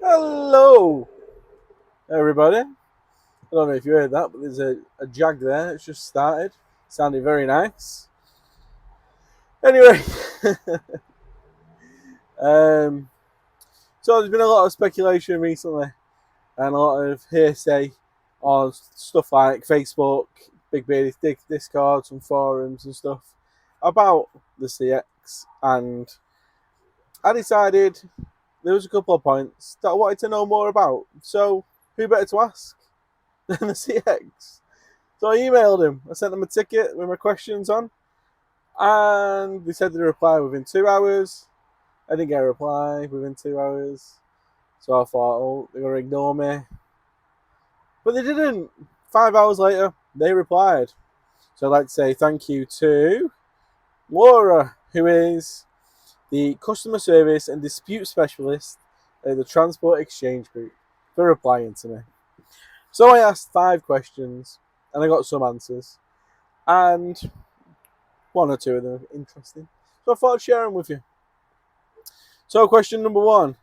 Hello, everybody. I don't know if you heard that, but there's a jag there. It's just started. Sounded very nice. Anyway, um, so there's been a lot of speculation recently and a lot of hearsay on stuff like Facebook, Big Beardy Discord, some forums and stuff about the CX. And I decided there was a couple of points that I wanted to know more about. So who better to ask than the CX? So I emailed him. I sent him a ticket with my questions on, and they said they'd reply within 2 hours. I didn't get a reply within 2 hours, so I thought, oh, they're gonna ignore me, but they didn't. 5 hours later, they replied. So I'd like to say thank you to Laura, who is the customer service and dispute specialist at the Transport Exchange Group, for replying to me. So I asked 5 questions, and I got some answers, and one or two of them are interesting. So I thought I'd share them with you. So question number one.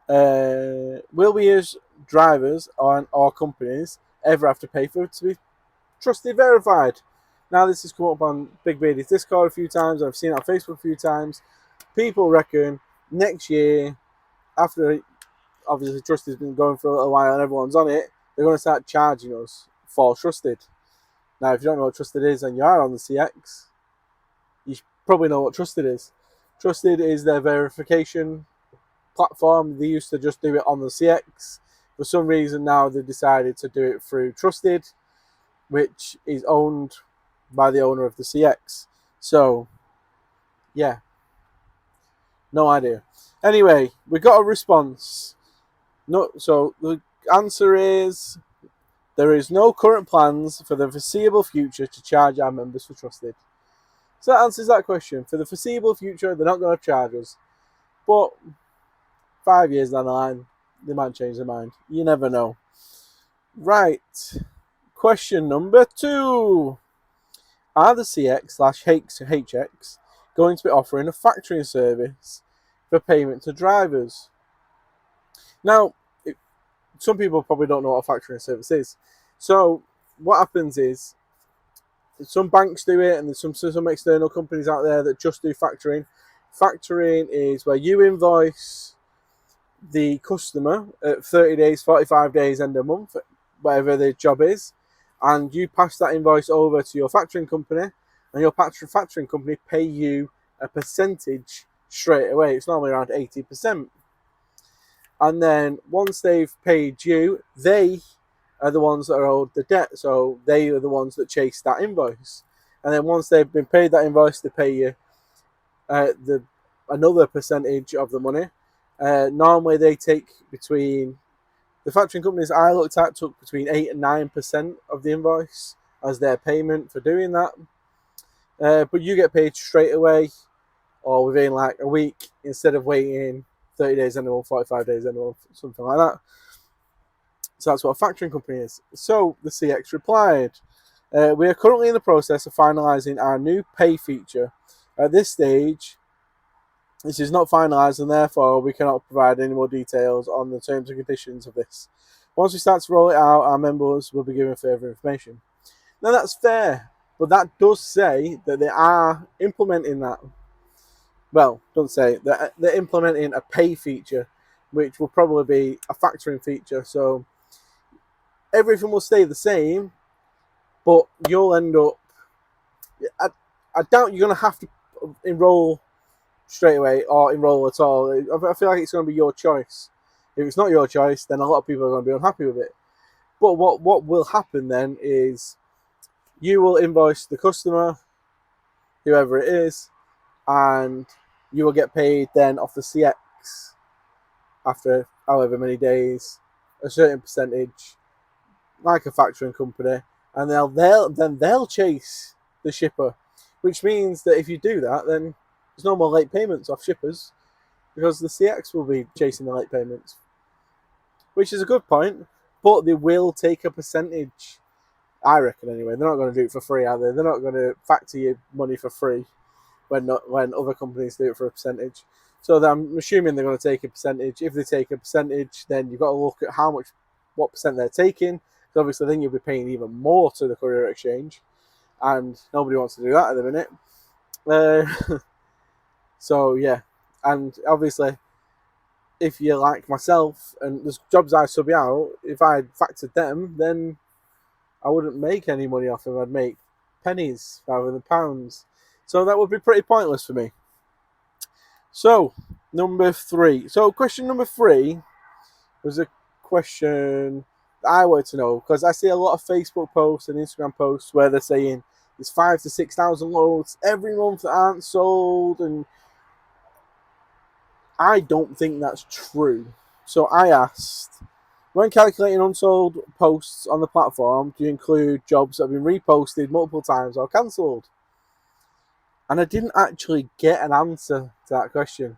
Will we as drivers or companies ever have to pay for it to be trusted verified? Now this has come up on Big Beardy's Discord a few times. I've seen it on Facebook a few times. People reckon next year, after obviously Trusted's been going for a little while and everyone's on it, they're going to start charging us for Trusted. Now, if you don't know what Trusted is and you are on the CX, you probably know what Trusted is. Trusted is their verification platform. They used to just do it on the CX. For some reason now they've decided to do it through Trusted, which is owned by the owner of the CX. So, yeah, no idea. Anyway, we got a response. No, so the answer is there is no current plans for the foreseeable future to charge our members for Trusted. So that answers that question. For the foreseeable future, they're not going to charge us. But 5 years down the line, they might change their mind. You never know. Right. Question number 2. Are the CX/HX going to be offering a factoring service for payment to drivers? Now, some people probably don't know what a factoring service is. So what happens is some banks do it, and there's some external companies out there that just do factoring. Factoring is where you invoice the customer at 30 days, 45 days, end of month, whatever the job is, and you pass that invoice over to your factoring company, and your factoring company pay you a percentage straight away. It's normally around 80%. And then once they've paid you, they are the ones that are owed the debt. So they are the ones that chase that invoice. And then once they've been paid that invoice, they pay you another percentage of the money. Normally they take between, the factoring companies I looked at took between 8 and 9% of the invoice as their payment for doing that. But you get paid straight away or within like a week instead of waiting 30 days end of month, 45 days end of month, something like that. So that's what a factoring company is. So the CX replied, we are currently in the process of finalising our new pay feature. At this stage, this is not finalised, and therefore we cannot provide any more details on the terms and conditions of this. Once we start to roll it out, our members will be given further information. Now that's fair, but that does say that they are implementing that. Well, don't say that they're implementing a pay feature, which will probably be a factoring feature. So everything will stay the same, but you'll end up. I doubt you're going to have to enroll straight away or enroll at all. I feel like it's going to be your choice. If it's not your choice, then a lot of people are going to be unhappy with it. But what will happen then is you will invoice the customer, whoever it is, and you will get paid then off the CX after however many days, a certain percentage, like a factoring company, and they'll chase the shipper, which means that if you do that, then there's no more late payments off shippers because the CX will be chasing the late payments, which is a good point. But they will take a percentage, I reckon. Anyway, they're not going to do it for free, are they? They're not going to factor your money for free when other companies do it for a percentage. So I'm assuming they're going to take a percentage. If they take a percentage, then you've got to look at what percent they're taking. Because obviously then you'll be paying even more to the courier exchange. And nobody wants to do that at the minute. So yeah, and obviously, if you're like myself and there's jobs I sub out, if I factored them, then I wouldn't make any money off them. I'd make pennies rather than pounds. So that would be pretty pointless for me. So, number 3. So, question number 3 was a question that I wanted to know, because I see a lot of Facebook posts and Instagram posts where they're saying there's 5,000 to 6,000 loads every month that aren't sold, and I don't think that's true. So I asked, when calculating unsold posts on the platform, do you include jobs that have been reposted multiple times or cancelled? And I didn't actually get an answer to that question.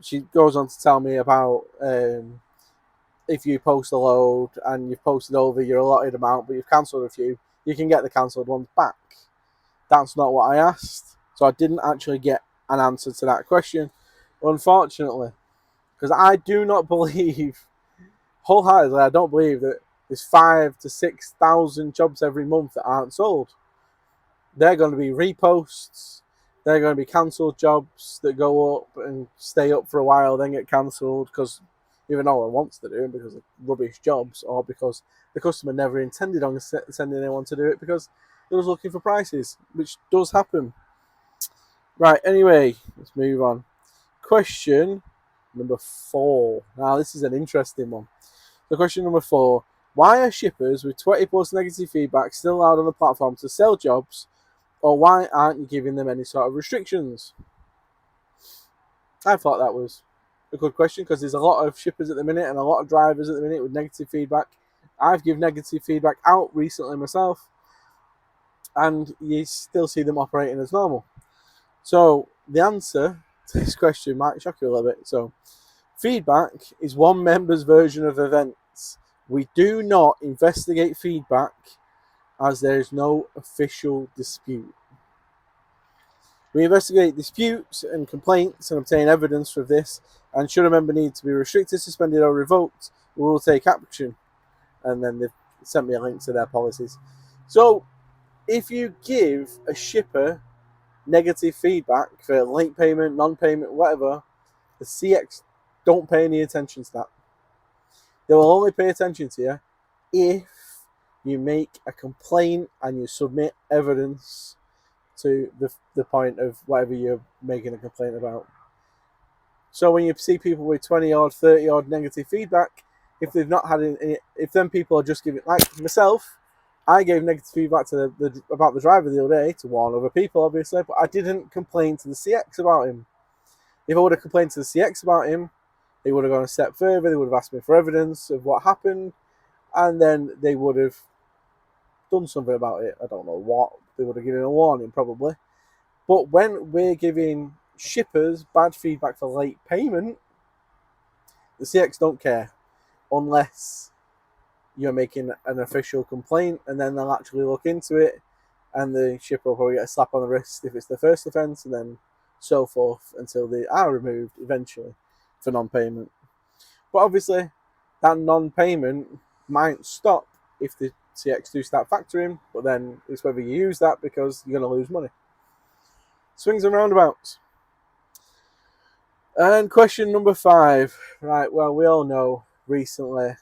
She goes on to tell me about if you post a load and you've posted over your allotted amount, but you've cancelled a few, you can get the cancelled ones back. That's not what I asked. So I didn't actually get an answer to that question, unfortunately. Because I do not believe, wholeheartedly, I don't believe that there's 5,000 to 6,000 jobs every month that aren't sold. They're going to be reposts. They're going to be cancelled jobs that go up and stay up for a while, then get cancelled because either no one wants to do it because of rubbish jobs, or because the customer never intended on sending anyone to do it because they was looking for prices, which does happen. Right, anyway, let's move on. Question number 4. Now, this is an interesting one. So question number 4. Why are shippers with 20 plus negative feedback still allowed on the platform to sell jobs, or why aren't you giving them any sort of restrictions? I thought that was a good question because there's a lot of shippers at the minute and a lot of drivers at the minute with negative feedback. I've given negative feedback out recently myself, and you still see them operating as normal. So the answer to this question might shock you a little bit. So feedback is one member's version of events. We do not investigate feedback as there is no official dispute. We investigate disputes and complaints and obtain evidence for this, and should a member need to be restricted, suspended or revoked, we will take action. And then they've sent me a link to their policies. So if you give a shipper negative feedback for late payment, non-payment, whatever, the CX don't pay any attention to that. They will only pay attention to you if you make a complaint and you submit evidence to the point of whatever you're making a complaint about. So when you see people with 20 odd, 30 odd negative feedback, if they've not had any, if them people are just giving, like myself, I gave negative feedback to about the driver the other day to warn other people, obviously, but I didn't complain to the CX about him. If I would have complained to the CX about him, they would have gone a step further. They would have asked me for evidence of what happened, and then they would have done something about it. I don't know what. They would have given a warning, probably. But when we're giving shippers bad feedback for late payment, the CX don't care unless you're making an official complaint, and then they'll actually look into it, and the shipper will probably get a slap on the wrist if it's the first offence, and then so forth until they are removed eventually for non-payment. But obviously, that non-payment might stop if the CX do start factoring, but then it's whether you use that because you're going to lose money. Swings and roundabouts. And question number 5. Right, well, we all know recently,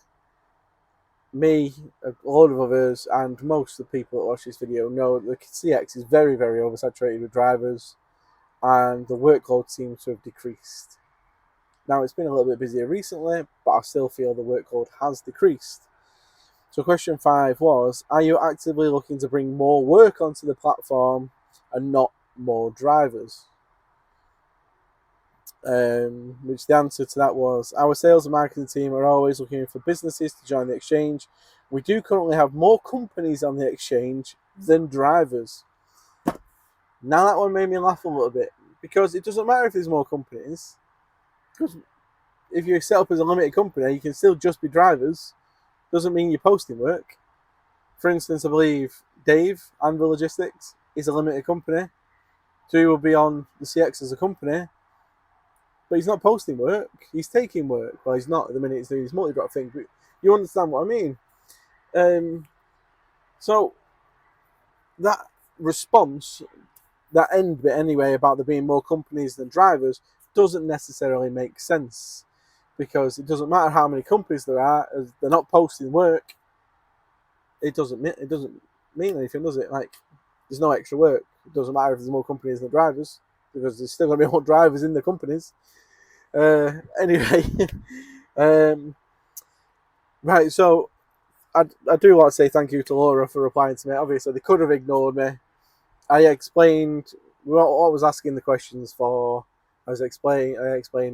me, a load of others, and most of the people that watch this video know that the CX is very, very oversaturated with drivers, and the workload seems to have decreased. Now, it's been a little bit busier recently, but I still feel the workload has decreased. So question 5 was, are you actively looking to bring more work onto the platform and not more drivers? Which the answer to that was, our sales and marketing team are always looking for businesses to join the exchange. We do currently have more companies on the exchange than drivers. Now that one made me laugh a little bit, because it doesn't matter if there's more companies, because if you're set up as a limited company, you can still just be drivers. Doesn't mean you're posting work. For instance, I believe Dave, Anvil Logistics, is a limited company, so he will be on the CX as a company, but he's not posting work. He's taking work. Well, he's not at the minute. He's doing his multi-drop thing. But you understand what I mean? So that response, that end bit anyway, about there being more companies than drivers, doesn't necessarily make sense, because it doesn't matter how many companies there are, as they're not posting work. It doesn't mean anything, does it? Like, there's no extra work. It doesn't matter if there's more companies than drivers, because there's still going to be more drivers in the companies. Anyway, right. So I do want to say thank you to Laura for replying to me. Obviously, they could have ignored me. I explained what I was asking the questions for. I explained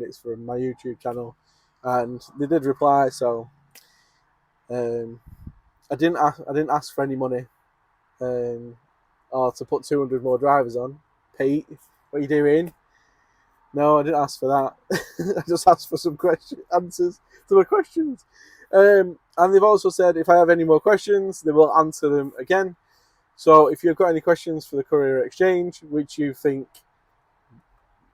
it's from my YouTube channel, and they did reply. So I didn't ask for any money, or to put 200 more drivers on. Pete, what are you doing? No, I didn't ask for that. I just asked for some answers to my questions. And they've also said if I have any more questions, they will answer them again. So if you've got any questions for the Courier Exchange, which you think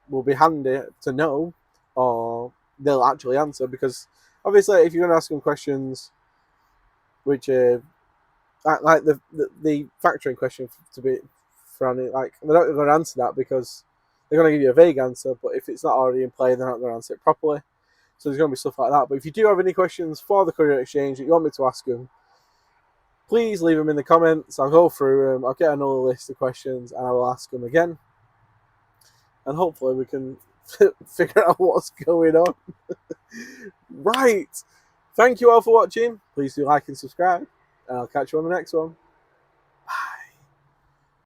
will be handy to know, or they'll actually answer, because obviously if you're going to ask them questions which like the factoring question, to be frank, like, they're not going to answer that, because they're going to give you a vague answer, but if it's not already in play, they're not going to answer it properly. So there's going to be stuff like that. But if you do have any questions for the Courier Exchange that you want me to ask them, please leave them in the comments. I'll go through them. I'll get another list of questions and I will ask them again. And hopefully we can figure out what's going on. Right. Thank you all for watching. Please do like and subscribe. And I'll catch you on the next one.